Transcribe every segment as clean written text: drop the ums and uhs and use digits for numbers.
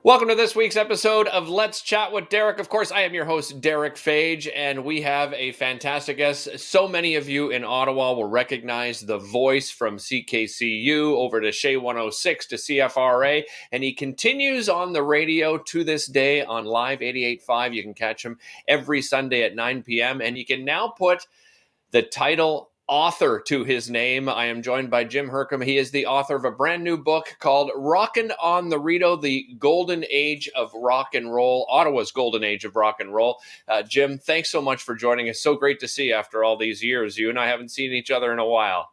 Welcome to this week's episode of Let's Chat with Derick. Of course, I am your host, Derick Fage, and we have a fantastic guest. So many of you in Ottawa will recognize the voice from CKCU over to Shea 106 to CFRA, and he continues on the radio to this day on Live 88.5. You can catch him every Sunday at 9 p.m., and you can now put the title author to his name. I am joined by Jim Hurcomb. He is the author of a brand new book called Rockin On The Rideau, the Golden Age of Rock and Roll, Ottawa's Golden Age of Rock and Roll. Jim, thanks so much for joining us. So great to see you after all these years. You and I haven't seen each other in a while.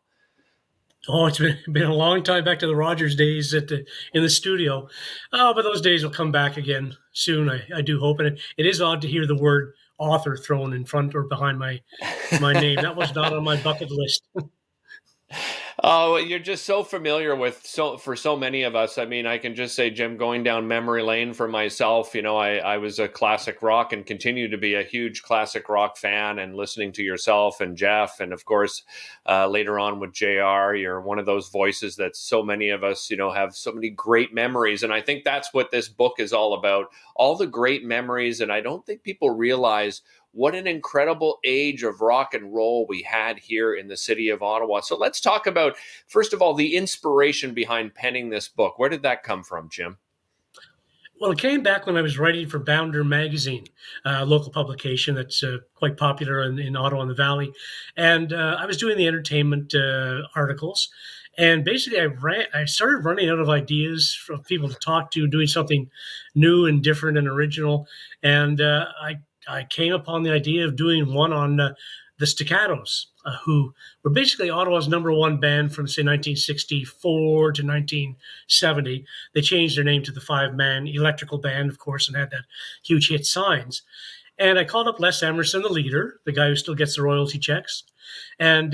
Oh, it's been a long time, back to the Rogers days in the studio. Oh, but those days will come back again soon. I do hope. And it is odd to hear the word author thrown in front or behind my name. That was not on my bucket list. Oh, you're just so familiar with for so many of us. I mean, I can just say, Jim, going down memory lane for myself, you know, I was a classic rock and continue to be a huge classic rock fan, and listening to yourself and Jeff, and of course, later on with JR, you're one of those voices that so many of us, you know, have so many great memories. And I think that's what this book is all about, all the great memories. And I don't think people realize what an incredible age of rock and roll we had here in the city of Ottawa. So let's talk about, first of all, the inspiration behind penning this book. Where did that come from, Jim? Well, it came back when I was writing for Bounder magazine, a local publication that's quite popular in Ottawa and the Valley. And I was doing the entertainment articles. And basically, I started running out of ideas for people to talk to, doing something new and different and original. And I came upon the idea of doing one on the Staccatos, who were basically Ottawa's number one band from, say, 1964 to 1970. They changed their name to the five-man electrical band, of course, and had that huge hit Signs. And I called up Les Emerson, the leader, the guy who still gets the royalty checks. And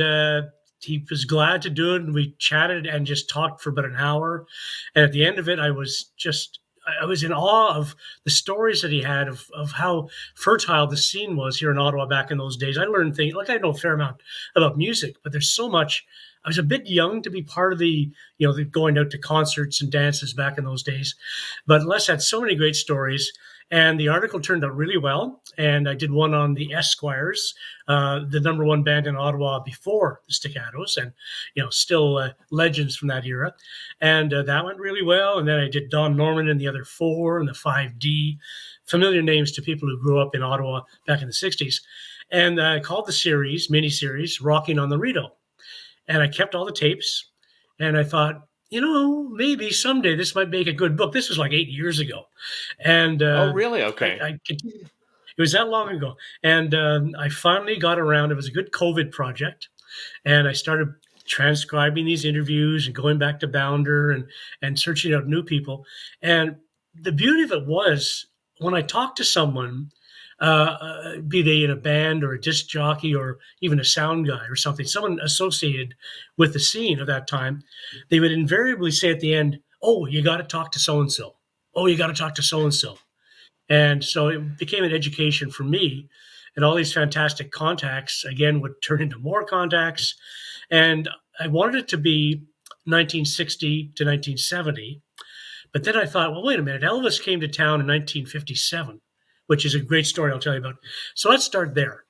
he was glad to do it. And we chatted and just talked for about an hour. And at the end of it, I was in awe of the stories that he had of how fertile the scene was here in Ottawa back in those days. I learned things, like I know a fair amount about music, but there's so much. I was a bit young to be part of the going out to concerts and dances back in those days. But Les had so many great stories. And the article turned out really well. And I did one on the Esquires, the number one band in Ottawa before the Staccatos, and still legends from that era. And that went really well. And then I did Don Norman and the other four and the 5D, familiar names to people who grew up in Ottawa back in the 60s. And I called the mini-series, Rockin On The Rideau. And I kept all the tapes. And I thought, maybe someday this might make a good book. This was like 8 years ago. And oh, really? Okay. It was that long ago. And I finally got around. It was a good COVID project. And I started transcribing these interviews and going back to Bounder and searching out new people. And the beauty of it was, when I talked to someone, be they in a band or a disc jockey or even a sound guy or something, someone associated with the scene of that time, they would invariably say at the end, "Oh, you got to talk to so-and-so. Oh, you got to talk to so-and-so." And so it became an education for me. And all these fantastic contacts, again, would turn into more contacts. And I wanted it to be 1960 to 1970. But then I thought, well, wait a minute. Elvis came to town in 1957. Which is a great story I'll tell you about. So let's start there.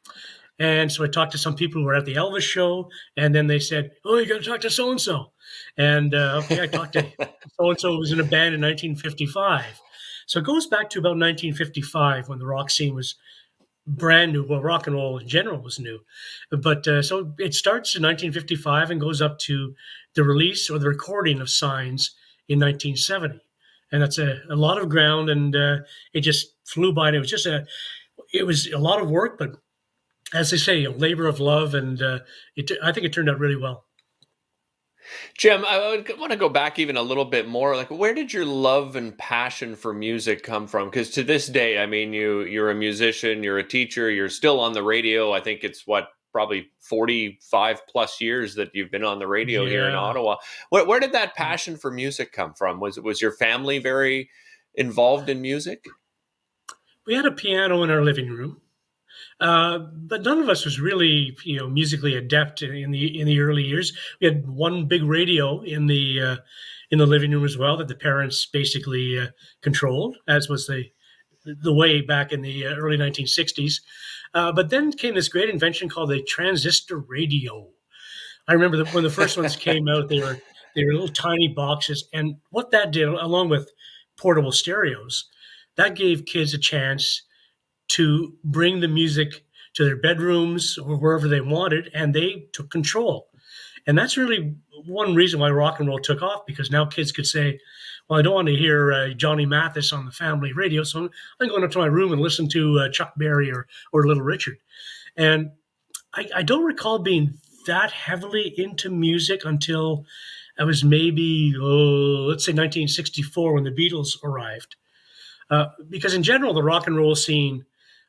And so I talked to some people who were at the Elvis show, and then they said, "Oh, you got to talk to so-and-so." And okay, I talked to so-and-so who was in a band in 1955. So it goes back to about 1955 when the rock scene was brand new. Well, rock and roll in general was new. But so it starts in 1955 and goes up to the release or the recording of Signs in 1970. And that's a lot of ground, and it just flew by. And it was a lot of work, but as they say, a labor of love, and I think it turned out really well. Jim, I want to go back even a little bit more. Like, where did your love and passion for music come from? Because to this day, I mean, you're a musician, you're a teacher, you're still on the radio. I think it's probably 45 plus years that you've been on the radio here in Ottawa. Where did that passion for music come from? Was your family very involved in music? We had a piano in our living room. But none of us was really, musically adept in the early years. We had one big radio in the living room as well that the parents basically controlled, as was the way back in the early 1960s. But then came this great invention called the transistor radio. I remember that when the first ones came out, they were little tiny boxes, and what that did, along with portable stereos, that gave kids a chance to bring the music to their bedrooms or wherever they wanted, and they took control. And that's really one reason why rock and roll took off, because now kids could say, well, I don't want to hear Johnny Mathis on the family radio, so I'm going up to my room and listen to Chuck Berry or Little Richard. And I don't recall being that heavily into music until I was maybe, let's say 1964 when the Beatles arrived. Because in general, the rock and roll scene,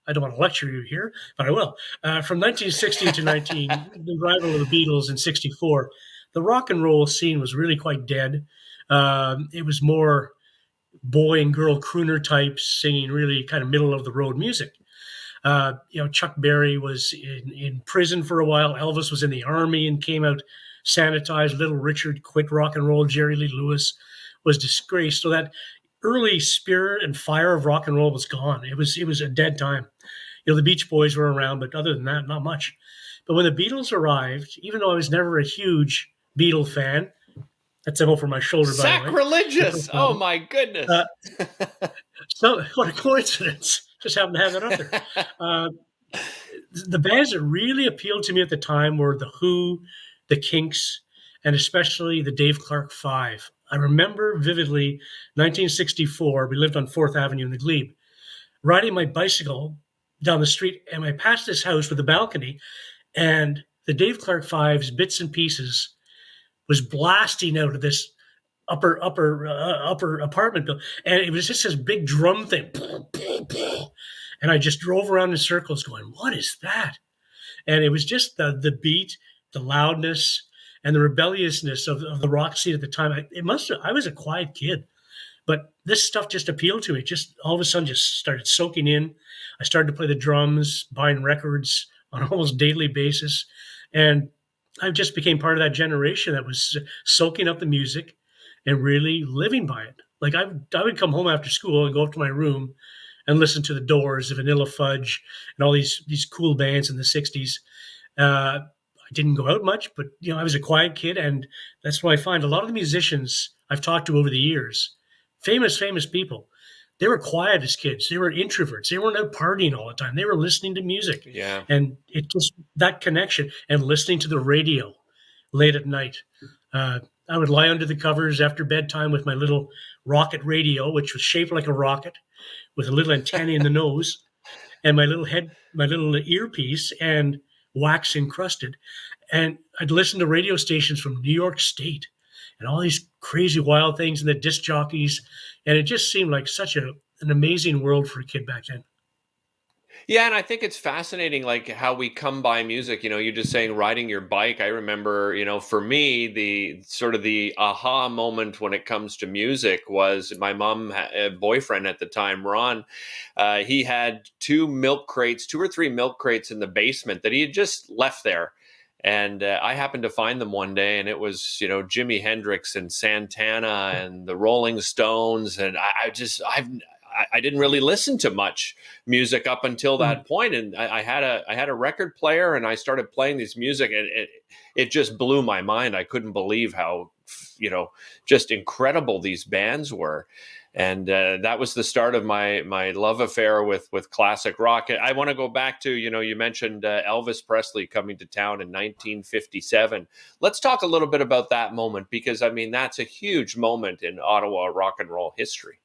I don't want to lecture you here, but I will. From 1960 to the arrival of the Beatles in 64, the rock and roll scene was really quite dead. It was more boy and girl crooner types singing really kind of middle of the road music. Chuck Berry was in prison for a while. Elvis was in the army and came out sanitized. Little Richard quit rock and roll. Jerry Lee Lewis was disgraced. So that early spirit and fire of rock and roll was gone. It was a dead time. The Beach Boys were around, but other than that, not much. But when the Beatles arrived, even though I was never a huge Beatle fan, that's over my shoulder, by the way. Sacrilegious! Oh my goodness! So what a coincidence! Just happened to have that up there. The bands that really appealed to me at the time were the Who, the Kinks, and especially the Dave Clark Five. I remember vividly 1964. We lived on 4th Avenue in the Glebe, riding my bicycle down the street, and I passed this house with a balcony, and the Dave Clark Five's Bits and Pieces was blasting out of this upper apartment building, and it was just this big drum thing, and I just drove around in circles going, what is that? And it was just the beat, the loudness, and the rebelliousness of the rock scene at the time. I was a quiet kid, but this stuff just appealed to me. Just all of a sudden just started soaking in. I started to play the drums, buying records on an almost daily basis, and I just became part of that generation that was soaking up the music and really living by it. Like I would come home after school and go up to my room and listen to the Doors, the Vanilla Fudge, and all these cool bands in the 60s. I didn't go out much, but I was a quiet kid, and that's why I find a lot of the musicians I've talked to over the years, famous people, they were quiet as kids. They were introverts. They weren't out partying all the time. They were listening to music. Yeah. And it just, that connection, and listening to the radio late at night. I would lie under the covers after bedtime with my little rocket radio, which was shaped like a rocket with a little antenna in the nose, and my little earpiece and wax encrusted. And I'd listen to radio stations from New York State and all these crazy wild things and the disc jockeys. And it just seemed like such an amazing world for a kid back then. Yeah, and I think it's fascinating, like how we come by music. You're just saying riding your bike. I remember, for me, the sort of the aha moment when it comes to music was my mom, boyfriend at the time, Ron. He had two or three milk crates in the basement that he had just left there. And I happened to find them one day, and it was, Jimi Hendrix and Santana and the Rolling Stones. And I didn't really listen to much music up until that point. And I had a record player, and I started playing this music, and it just blew my mind. I couldn't believe how, just incredible these bands were. And that was the start of my love affair with classic rock. I want to go back to, you mentioned Elvis Presley coming to town in 1957. Let's talk a little bit about that moment, because, that's a huge moment in Ottawa rock and roll history.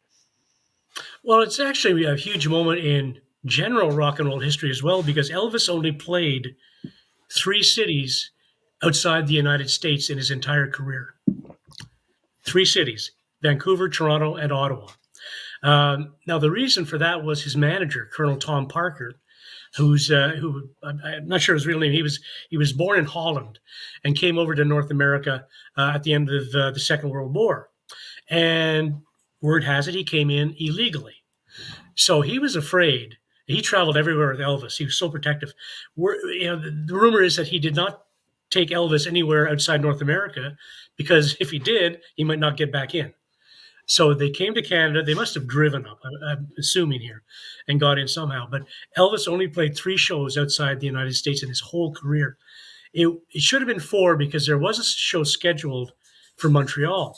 Well, it's actually a huge moment in general rock and roll history as well, because Elvis only played 3 cities outside the United States in his entire career. 3 cities: Vancouver, Toronto, and Ottawa. Now, the reason for that was his manager, Colonel Tom Parker, who I'm not sure his real name. He was born in Holland and came over to North America at the end of the Second World War. And word has it he came in illegally. So he was afraid He traveled everywhere with Elvis. He was so protective. The rumor is that he did not take Elvis anywhere outside North America because if he did, he might not get back in. So they came to Canada. They must have driven up, I'm assuming here, and got in somehow. But Elvis only played 3 shows outside the United States in his whole career. It should have been 4 because there was a show scheduled for Montreal.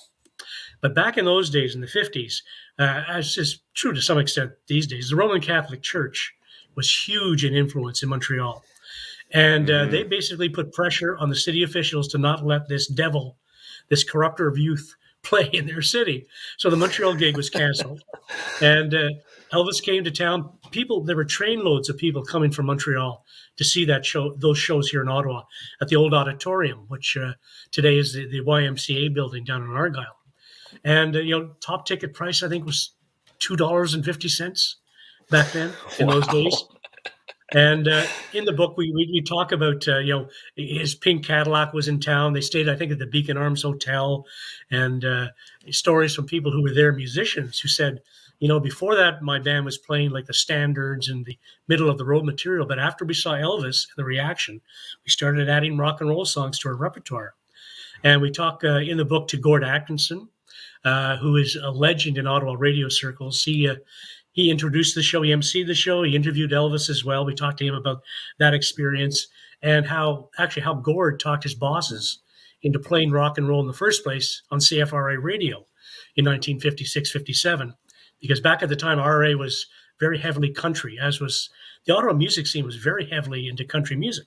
But back in those days, in the 50s, as is true to some extent these days, the Roman Catholic Church was huge in influence in Montreal. And they basically put pressure on the city officials to not let this devil, this corrupter of youth, play in their city. So the Montreal gig was canceled. And Elvis came to town. There were trainloads of people coming from Montreal to see those shows here in Ottawa at the old auditorium, which today is the YMCA building down in Argyle. And top ticket price I think was $2.50 back then in those days. And in the book we talk about his pink Cadillac was in town. They stayed I think at the Beacon Arms Hotel, and stories from people who were there, musicians who said, before that my band was playing like the standards and the middle of the road material, but after we saw Elvis and the reaction, we started adding rock and roll songs to our repertoire. And we talk in the book to Gord Atkinson, who is a legend in Ottawa radio circles. He introduced the show, he emceed the show, he interviewed Elvis as well. We talked to him about that experience and how Gord talked his bosses into playing rock and roll in the first place on CFRA radio in 1956-57. Because back at the time, RRA was very heavily country, as was the Ottawa music scene was very heavily into country music.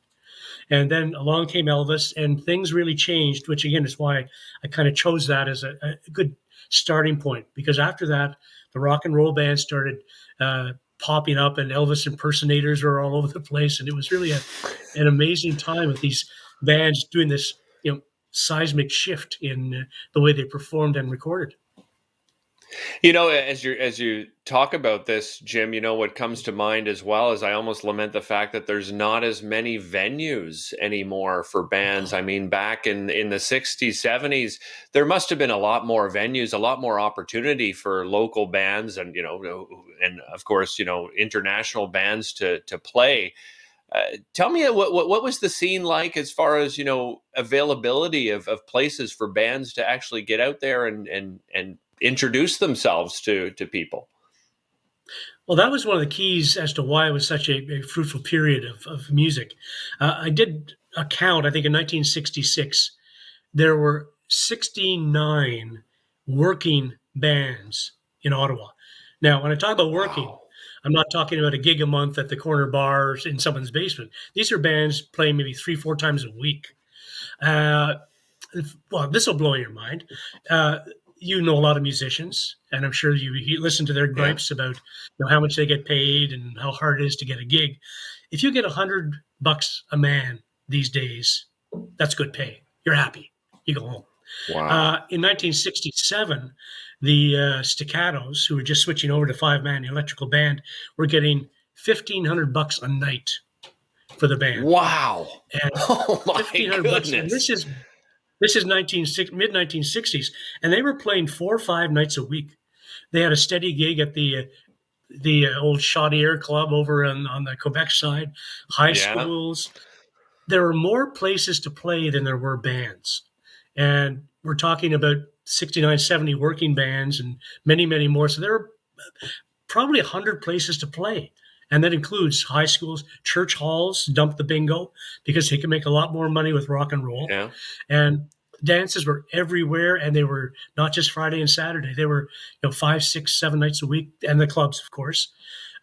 And then along came Elvis, and things really changed, which again is why I kind of chose that as a good starting point. Because after that, the rock and roll bands started popping up, and Elvis impersonators were all over the place. And it was really an amazing time with these bands doing this, seismic shift in the way they performed and recorded. As you talk about this, Jim, what comes to mind as well is I almost lament the fact that there's not as many venues anymore for bands. I mean, back in the 60s, 70s, there must have been a lot more venues, a lot more opportunity for local bands and, and of course, international bands to play. Tell me what was the scene like as far as, availability of places for bands to actually get out there and introduce themselves to people? Well, that was one of the keys as to why it was such a fruitful period of music. I did a count, I think in 1966, there were 69 working bands in Ottawa. Now, when I talk about working, I'm not talking about a gig a month at the corner bars in someone's basement. These are bands playing maybe 3-4 times a week. Well, this will blow your mind. You know a lot of musicians, and I'm sure you listen to their gripes about how much they get paid and how hard it is to get a gig. If you get $100 a man these days, that's good pay. You're happy. You go home. Wow. In 1967, the Staccatos, who were just switching over to 5-man electrical band, were getting $1,500 a night for the band. Wow. And oh my goodness. And this is mid-1960s, and they were playing 4 or 5 nights a week. They had a steady gig at the old Chaudière Club over on the Quebec side, high schools. There were more places to play than there were bands. And we're talking about 69, 70 working bands and many, many more. So there were probably 100 places to play. And that includes high schools, church halls, dump the bingo, because they can make a lot more money with rock and roll. Yeah. And dances were everywhere, and they were not just Friday and Saturday. They were 5, 6, 7 nights a week, and the clubs, of course.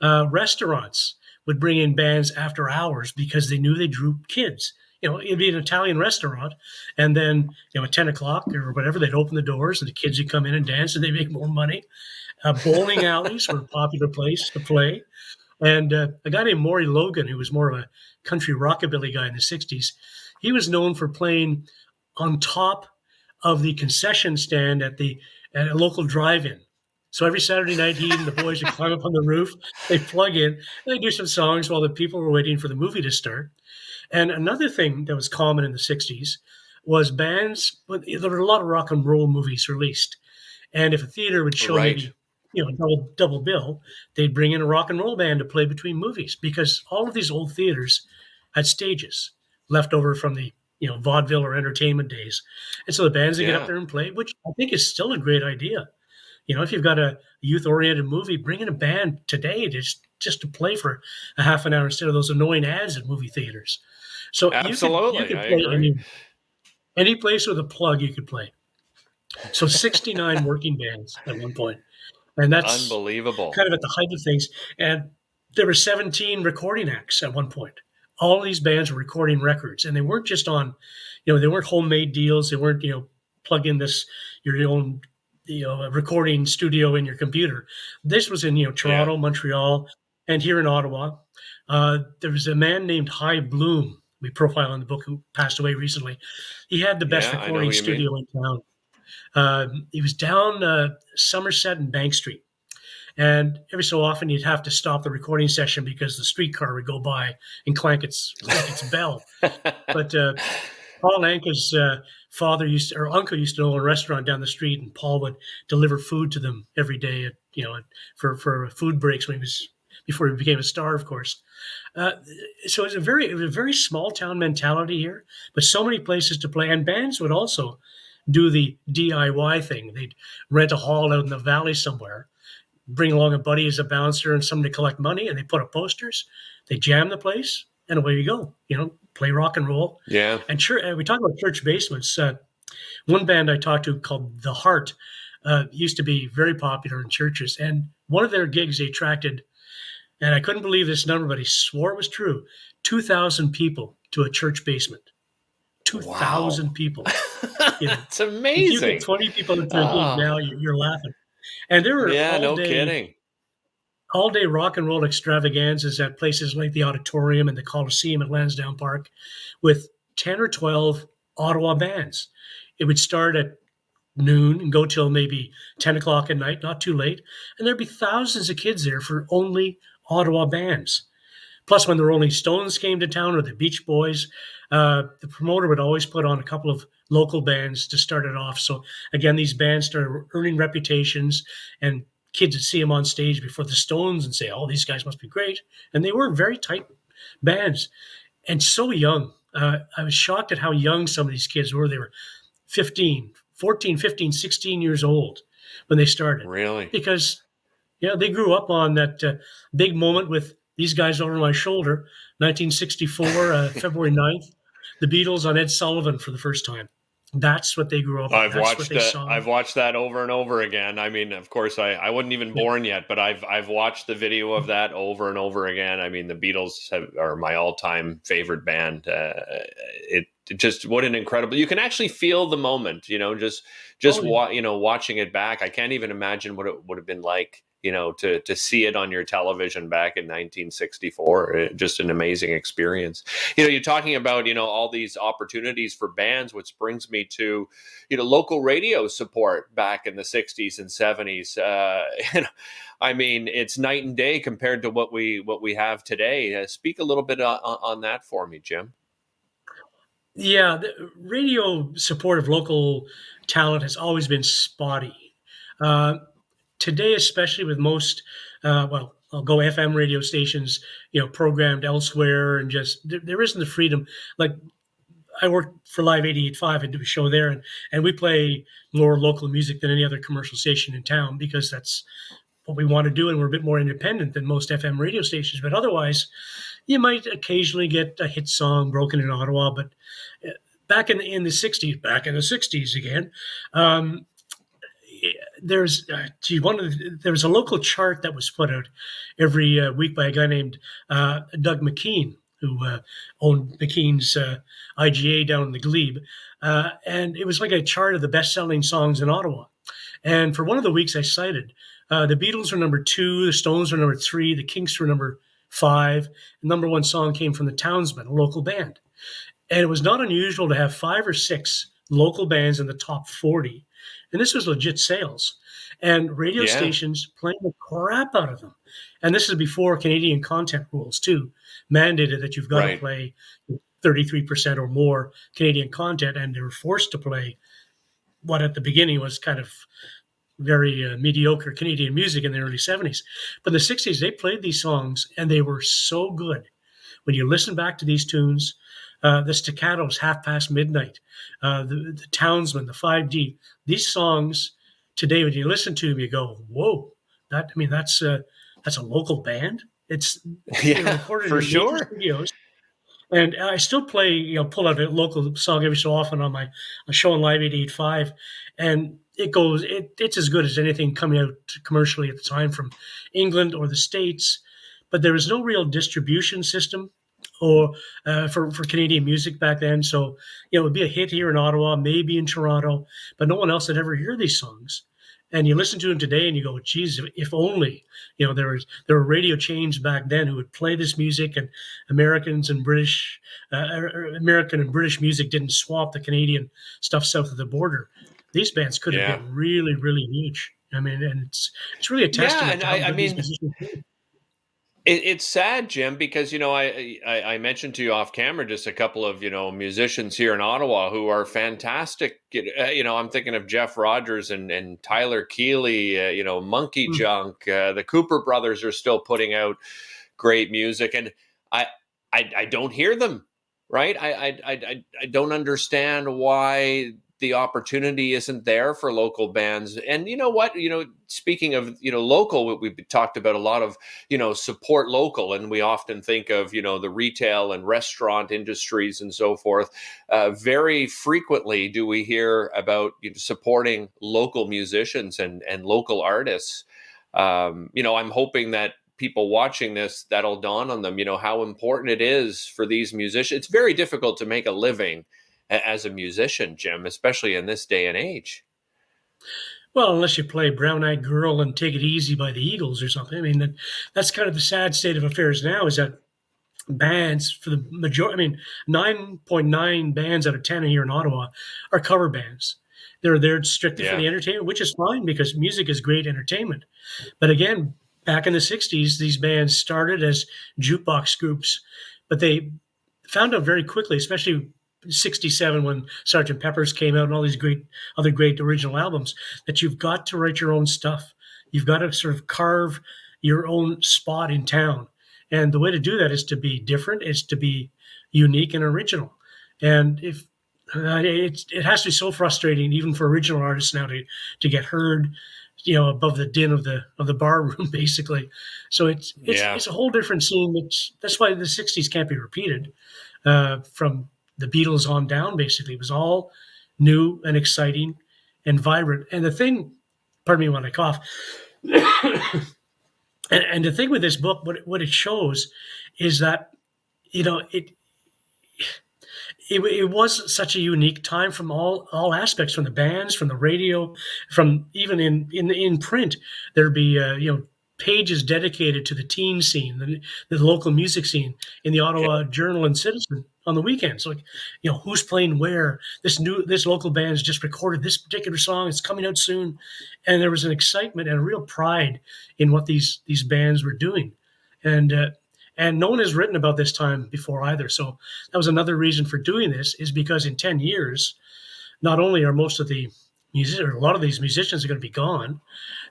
Restaurants would bring in bands after hours because they knew they drew kids. It'd be an Italian restaurant, and then at 10 o'clock or whatever, they'd open the doors, and the kids would come in and dance, and they make more money. Bowling alleys were a popular place to play. And a guy named Maury Logan, who was more of a country rockabilly guy in the 60s, he was known for playing on top of the concession stand at a local drive-in. So every Saturday night, he and the boys would climb up on the roof, they'd plug in, and they'd do some songs while the people were waiting for the movie to start. And another thing that was common in the 60s was bands, there were a lot of rock and roll movies released. And if a theater would show maybe double bill, they'd bring in a rock and roll band to play between movies because all of these old theaters had stages left over from the vaudeville or entertainment days, and so the bands would get up Yeah, there and play, which I think is still a great idea. If you've got a youth-oriented movie, bring in a band today just to play for a half an hour instead of those annoying ads at movie theaters. So you absolutely. could I play agree. any place with a plug you could play. So 69 working bands at one point, and that's Unbelievable. kind of at the height of things. And there were 17 recording acts at one point. All these bands were recording records, and they weren't just on, they weren't homemade deals. They weren't, plug in your own, recording studio in your computer. This was in, Yeah. Toronto, Montreal, and here in Ottawa. There was a man named High Bloom we profile in the book who passed away recently. He had the best Yeah, I know recording who you mean. studio in town. He was down Somerset and Bank Street. And every so often you'd have to stop the recording session because the streetcar would go by and clank its bell. But Paul Anka's father or uncle used to own a restaurant down the street, and Paul would deliver food to them every day for food breaks before he became a star, of course. So it was a very small town mentality here, but so many places to play. And bands would also do the DIY thing. They'd rent a hall out in the valley somewhere, bring along a buddy as a bouncer and someone to collect money, and they put up posters. They jam the place, and away you go. Play rock and roll. Yeah. And we talk about church basements. One band I talked to called The Heart used to be very popular in churches, and one of their gigs they attracted, and I couldn't believe this number, but he swore it was true, 2,000 people to a church basement. 2,000 Wow. people. It's If you get amazing. 20 people into a gig Oh, now, you're laughing. And there were yeah, no kidding. all day rock and roll extravaganzas at places like the Auditorium and the Coliseum at Lansdowne Park with 10 or 12 Ottawa bands. It would start at noon and go till maybe 10 o'clock at night, not too late. And there'd be thousands of kids there for only Ottawa bands. Plus, when the Rolling Stones came to town or the Beach Boys, the promoter would always put on a couple of local bands to start it off. So again, these bands started earning reputations, and kids would see them on stage before the Stones and say, "Oh, these guys must be great." And they were very tight bands and so young. I was shocked at how young some of these kids were. They were 14, 15, 16 years old when they started Really? because they grew up on that big moment with These Guys Over My Shoulder, 1964, February 9th, the Beatles on Ed Sullivan for the first time. That's what they grew up on. That's what they saw. I've watched that over and over again. I mean, of course, I wasn't even Yeah. born yet, but I've watched the video of that over and over again. I mean, the Beatles are my all time favorite band. It just what an incredible. You can actually feel the moment. Oh, yeah. Watching it back. I can't even imagine what it would have been like. To see it on your television back in 1964, just an amazing experience. You're talking about all these opportunities for bands, which brings me to local radio support back in the 60s and 70s. I mean, it's night and day compared to what we have today. Speak a little bit on that for me, Jim. Yeah, the radio support of local talent has always been spotty. Uh, Today, especially with most, I'll go FM radio stations, programmed elsewhere, and just there isn't the freedom. Like I work for Live 88.5 and do a show there, and we play more local music than any other commercial station in town because that's what we want to do, and we're a bit more independent than most FM radio stations. But otherwise, you might occasionally get a hit song broken in Ottawa. But back in the 60s, again. There's there was a local chart that was put out every week by a guy named Doug McKean, who owned McKean's IGA down in the Glebe, and it was like a chart of the best-selling songs in Ottawa. And for one of the weeks I cited, the Beatles were number 2, the Stones were number 3, the Kinks were number 5. The number 1 song came from the Townsmen, a local band, and it was not unusual to have 5 or 6 local bands in the top 40. And this was legit sales. And radio Yeah, stations playing the crap out of them. And this is before Canadian content rules, too, mandated that you've got to right. play 33% or more Canadian content. And they were forced to play what at the beginning was kind of very mediocre Canadian music in the early 70s. But in the 60s, they played these songs and they were so good. When you listen back to these tunes, the staccatos, Half Past Midnight, the Townsman, the 5D, these songs today, when you listen to them, you go, whoa, that's a local band. It's They're Yeah, recorded for in major sure. studios, and I still play, pull out a local song every so often on my show on Live 885, and it's as good as anything coming out commercially at the time from England or the States. But there was no real distribution system or for Canadian music back then. So, it would be a hit here in Ottawa, maybe in Toronto, but no one else would ever hear these songs. And you listen to them today and you go, geez, if only, there were radio chains back then who would play this music, and Americans and British, American and British music didn't swamp the Canadian stuff south of the border. These bands could have Yeah. been really, really huge. I mean, and it's really a Yeah, testament and to how I good these mean, musicians were. it's sad, Jim, because I mentioned to you off camera just a couple of musicians here in Ottawa who are fantastic. I'm thinking of Jeff Rogers and Tyler Keeley. Monkey Mm. Junk. The Cooper brothers are still putting out great music, and I I don't hear them. Right? I don't understand why the opportunity isn't there for local bands. And you know what? Speaking of local, we've talked about a lot of support local, and we often think of the retail and restaurant industries and so forth. Very frequently do we hear about supporting local musicians and local artists. I'm hoping that people watching this, that'll dawn on them how important it is for these musicians. It's very difficult to make a living as a musician, Jim, especially in this day and age. Well, unless you play Brown Eyed Girl and Take It Easy by the Eagles or something. I mean, that's kind of the sad state of affairs now, is that bands, for the majority, I mean, 9.9 bands out of 10 here in Ottawa are cover bands. They're there strictly for Yeah. the entertainment, which is fine because music is great entertainment. But again, back in the 60s, these bands started as jukebox groups, but they found out very quickly, especially 67 when Sergeant Pepper's came out and all these other great original albums, that you've got to write your own stuff. You've got to sort of carve your own spot in town. And the way to do that is to be different, is to be unique and original. And if it has to be so frustrating, even for original artists now, to get heard, above the din of the bar room, basically. So it's a whole different scene. That's why the '60s can't be repeated. From the Beatles on down, basically, it was all new and exciting and vibrant. And the thing, pardon me when I cough, and the thing with this book, what it shows is that it was such a unique time from all aspects, from the bands, from the radio, from even in print. There'd be pages dedicated to the teen scene, the local music scene in the Ottawa Journal and Citizen on the weekends. Like, who's playing where? This local band's just recorded this particular song. It's coming out soon, and there was an excitement and a real pride in what these bands were doing, and no one has written about this time before either. So that was another reason for doing this, is because in 10 years, not only are most of the musicians, or a lot of these musicians, are going to be gone,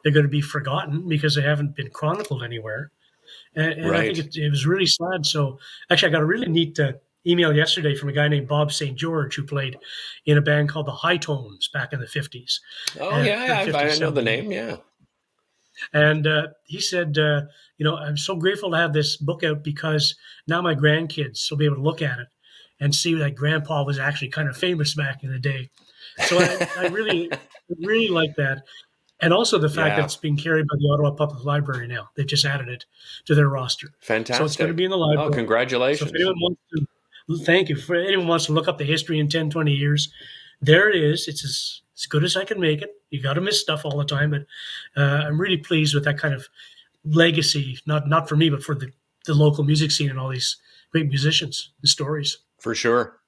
they're going to be forgotten because they haven't been chronicled anywhere. And Right. I think it was really sad. So actually, I got a really neat email yesterday from a guy named Bob St. George, who played in a band called the High Tones back in the 50s. Oh, yeah, I know the name, yeah. And he said, I'm so grateful to have this book out because now my grandkids will be able to look at it and see that Grandpa was actually kind of famous back in the day. So I really, really like that. And also the fact that it's being carried by the Ottawa Public Library now. They've just added it to their roster. Fantastic. So it's going to be in the library. Oh, congratulations. So if anyone wants to, thank you. For anyone wants to look up the history in 10, 20 years, there it is. It's as good as I can make it. You got to miss stuff all the time, but I'm really pleased with that kind of legacy, not for me, but for the local music scene and all these great musicians and stories. For sure.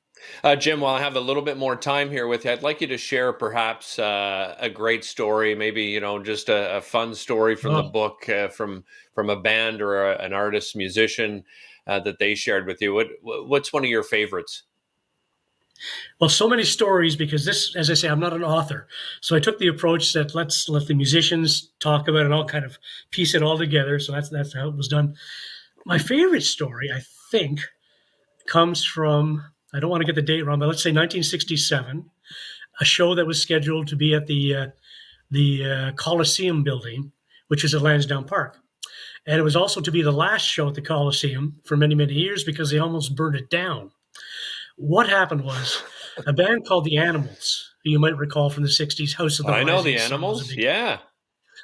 Jim, while I have a little bit more time here with you, I'd like you to share perhaps a great story, maybe, just a fun story from the book, from a band or an artist, musician that they shared with you. What's one of your favorites? Well, so many stories because this, as I say, I'm not an author. So I took the approach that let's let the musicians talk about it and I'll kind of piece it all together. So that's how it was done. My favorite story, I think, comes from, I don't want to get the date wrong, but let's say 1967, a show that was scheduled to be at the Coliseum building, which is at Lansdowne Park. And it was also to be the last show at the Coliseum for many, many years because they almost burned it down. What happened was a band called the Animals, who you might recall from the 60s, House of the I know the Rising Sun was a Animals. big. Yeah.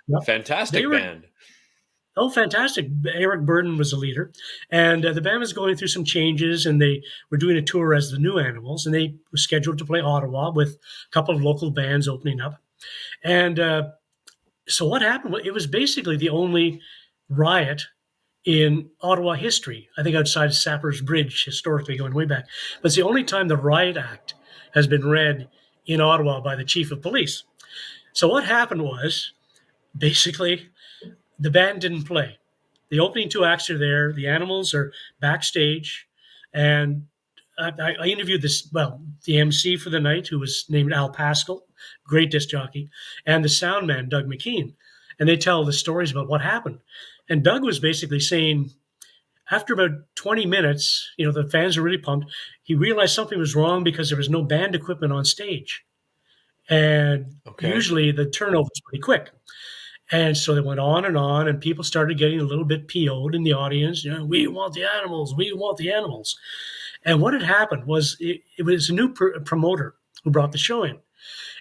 Yep. Fantastic They were, band. oh, fantastic. Eric Burden was the leader. And the band was going through some changes, and they were doing a tour as the New Animals, and they were scheduled to play Ottawa with a couple of local bands opening up. And so what happened? It was basically the only riot in Ottawa history, I think outside of Sappers Bridge, historically going way back. But it's the only time the Riot Act has been read in Ottawa by the chief of police. So what happened was basically the band didn't play. The opening two acts are there. The Animals are backstage. And I interviewed the MC for the night, who was named Al Pascal, great disc jockey, and the sound man, Doug McKean. And they tell the stories about what happened. And Doug was basically saying, after about 20 minutes, the fans were really pumped. He realized something was wrong because there was no band equipment on stage. And usually the turnover is pretty quick. And so they went on, and people started getting a little bit PO'd in the audience. We want the Animals, we want the Animals. And what had happened was it was a new promoter who brought the show in.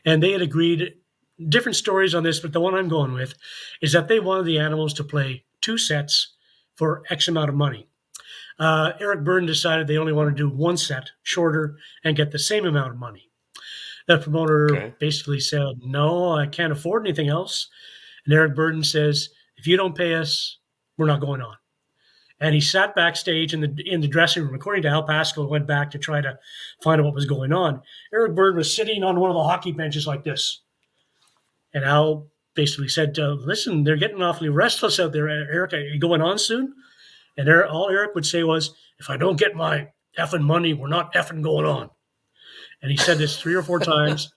And they had agreed, different stories on this, but the one I'm going with is that they wanted the Animals to play 2 sets for X amount of money. Eric Byrne decided they only want to do 1 set, shorter, and get the same amount of money. That promoter basically said, no, I can't afford anything else. And Eric Burden says, if you don't pay us, we're not going on. And he sat backstage in the dressing room. According to Al Pascal, went back to try to find out what was going on. Eric Burden was sitting on one of the hockey benches like this. And Al basically said, listen, they're getting awfully restless out there. Eric, are you going on soon? And all Eric would say was, if I don't get my effing money, we're not effing going on. And he said this 3 or 4 times.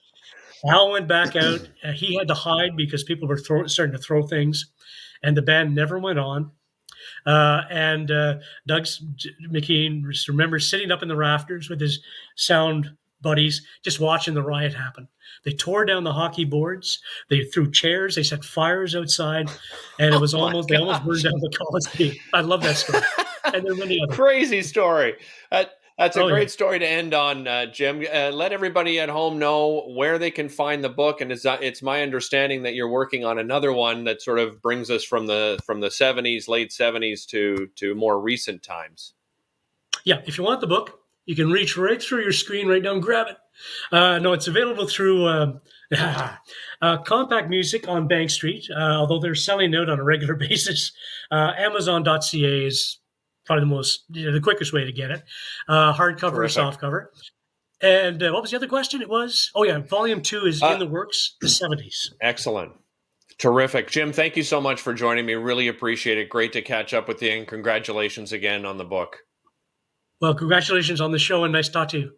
Al went back out. He had to hide because people were starting to throw things. And the band never went on. And Doug McKean remembers sitting up in the rafters with his sound buddies, just watching the riot happen. They tore down the hockey boards. They threw chairs. They set fires outside, and it was they almost burned down the Coliseum. I love that story. And there are many others. Crazy story. That's a great story to end on, Jim. Let everybody at home know where they can find the book. And it's my understanding that you're working on another one that sort of brings us from the 70s, late 70s to more recent times. Yeah, if you want the book, you can reach right through your screen, right down, grab it. No, it's available through Compact Music on Bank Street, although they're selling out on a regular basis. Amazon.ca is probably the quickest way to get it. Hardcover or softcover. And what was the other question? It was, Volume 2 is in the works, the 70s. Excellent. Terrific. Jim, thank you so much for joining me. Really appreciate it. Great to catch up with you, and congratulations again on the book. Well, congratulations on the show, and nice to talk to you.